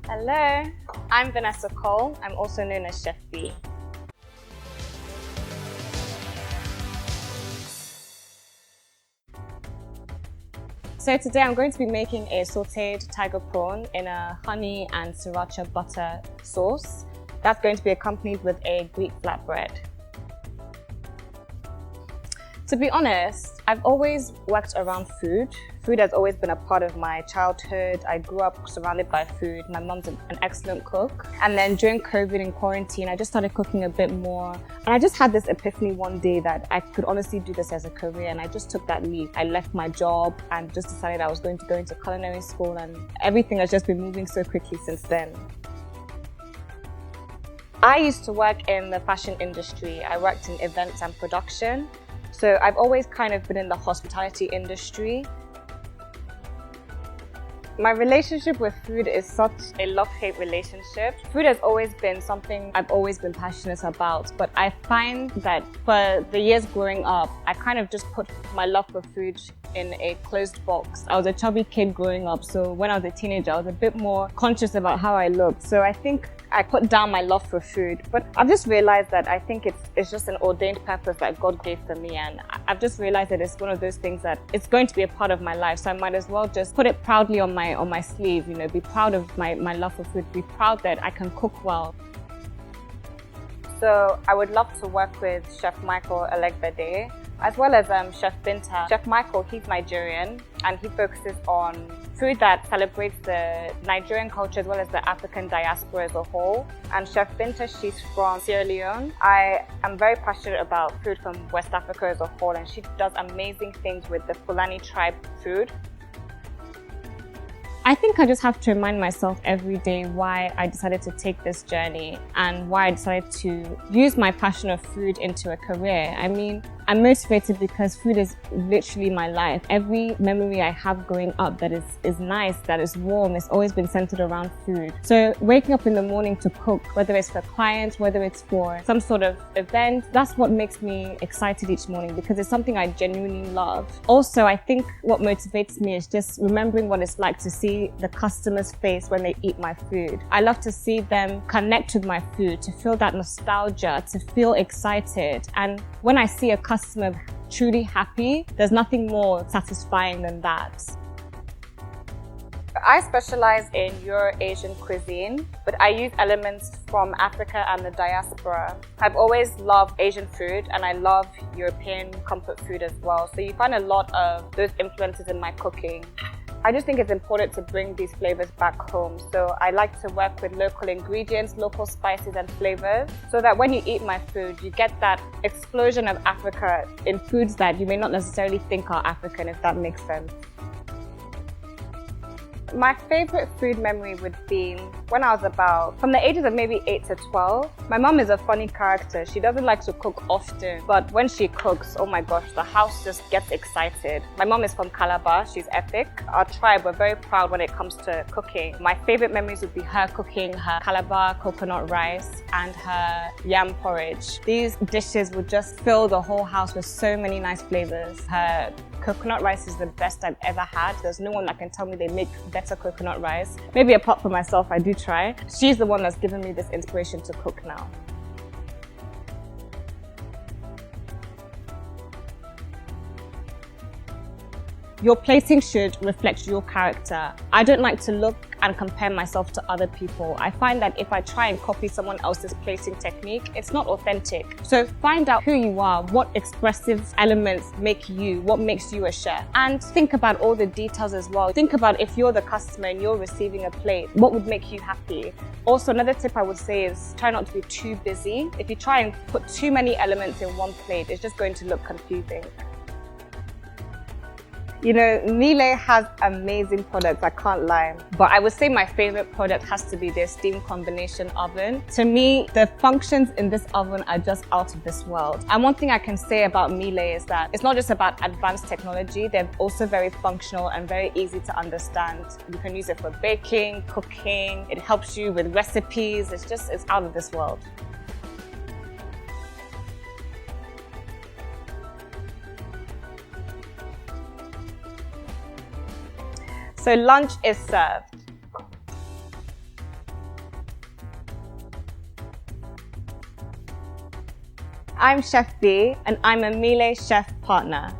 Hello, I'm Venessa Cole. I'm also known as Chef Vee. So today I'm going to be making a sauteed tiger prawn in a honey and sriracha butter sauce. That's going to be accompanied with a Greek flatbread. To be honest, I've always worked around food. Food has always been a part of my childhood. I grew up surrounded by food. My mom's an excellent cook. And then during COVID and quarantine, I just started cooking a bit more. And I just had this epiphany one day that I could honestly do this as a career. And I just took that leap. I left my job and just decided I was going to go into culinary school. And everything has just been moving so quickly since then. I used to work in the fashion industry. I worked in events and production. So I've always kind of been in the hospitality industry. My relationship with food is such a love-hate relationship. Food has always been something I've always been passionate about, but I find that for the years growing up, I kind of just put my love for food in a closed box. I was a chubby kid growing up, so when I was a teenager, I was a bit more conscious about how I looked. So I think I put down my love for food, but I've just realized that I think it's just an ordained purpose that God gave for me, and I've just realized that it's one of those things that it's going to be a part of my life, so I might as well just put it proudly on my sleeve, you know, be proud of my love for food, be proud that I can cook well. So I would love to work with Chef Michael Elegbede, as well as Chef Binta. Chef Michael, he's Nigerian, and he focuses on food that celebrates the Nigerian culture as well as the African diaspora as a whole. And Chef Binta, she's from Sierra Leone. I am very passionate about food from West Africa as a whole, and she does amazing things with the Fulani tribe food. I think I just have to remind myself every day why I decided to take this journey and why I decided to use my passion of food into a career. I mean, I'm motivated because food is literally my life. Every memory I have growing up that is nice, that is warm, it's always been centered around food. So waking up in the morning to cook, whether it's for clients, whether it's for some sort of event, that's what makes me excited each morning because it's something I genuinely love. Also, I think what motivates me is just remembering what it's like to see the customer's face when they eat my food. I love to see them connect with my food, to feel that nostalgia, to feel excited. And when I see a customer truly happy, there's nothing more satisfying than that. I specialize in Euro-Asian cuisine, but I use elements from Africa and the diaspora. I've always loved Asian food and I love European comfort food as well. So you find a lot of those influences in my cooking. I just think it's important to bring these flavors back home. So I like to work with local ingredients, local spices and flavors, so that when you eat my food, you get that explosion of Africa in foods that you may not necessarily think are African, if that makes sense. My favorite food memory would be when I was from the ages of maybe 8 to 12. My mom is a funny character. She doesn't like to cook often, but when she cooks, oh my gosh, the house just gets excited. My mom is from Calabar. She's epic. Our tribe, we're very proud when it comes to cooking. My favorite memories would be her cooking her Calabar coconut rice and her yam porridge. These dishes would just fill the whole house with so many nice flavors. Her coconut rice is the best I've ever had. There's no one that can tell me they make better coconut rice. Maybe apart from myself, I do try. She's the one that's given me this inspiration to cook now. Your plating should reflect your character. I don't like to look and compare myself to other people. I find that if I try and copy someone else's plating technique, it's not authentic. So find out who you are, what expressive elements make you, what makes you a chef. And think about all the details as well. Think about if you're the customer and you're receiving a plate, what would make you happy? Also, another tip I would say is try not to be too busy. If you try and put too many elements in one plate, it's just going to look confusing. You know, Miele has amazing products, I can't lie. But I would say my favorite product has to be their steam combination oven. To me, the functions in this oven are just out of this world. And one thing I can say about Miele is that it's not just about advanced technology, they're also very functional and very easy to understand. You can use it for baking, cooking, it helps you with recipes, it's out of this world. So lunch is served. I'm Chef Vee and I'm a Miele Chef partner.